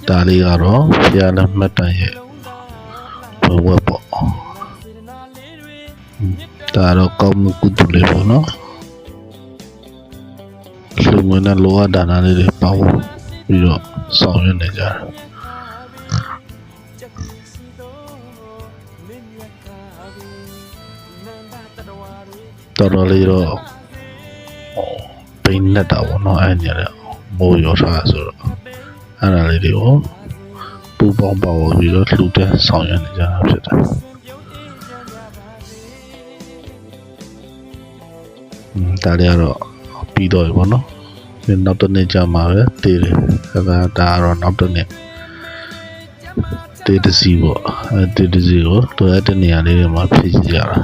ဒါလေးကတော့ဖျားလက်မှတ်တမ်းရဲ့ဝက်ပေါ့ဒါတော့ကောင်းမှုကုသိုလ်လေးပေါ့နော်လူငွေနဲ့လောကဒါနလေးတွေပေါင်းပြီးတော့ဆောင်ရွက်နေကြတာတော်တော်လေးတော့ပိန်နဲ့တာပေါ့နော်အဲ့ညတဲ့မိုးရောထားဆိုတော့အဲ့ဒါလေးတွေကိုပူပေါင်းပါဝပြီးတော့လှူတဲ့ဆောင်ရွက်နေကြတာဖြစ်တယ်ဒါလေးကတော့ပြီးတော့ပေါ့နော်ဒီနောက်တစ်နေ့ကြာမှာပဲတည်တယ်ဒါကတော့နောက်တစ်နေ့တည်တစီပေါ့တည်တစီကိုတွေ့တဲ့နေရာလေးတွေမှာဖြည့်ကြည့်ရတာ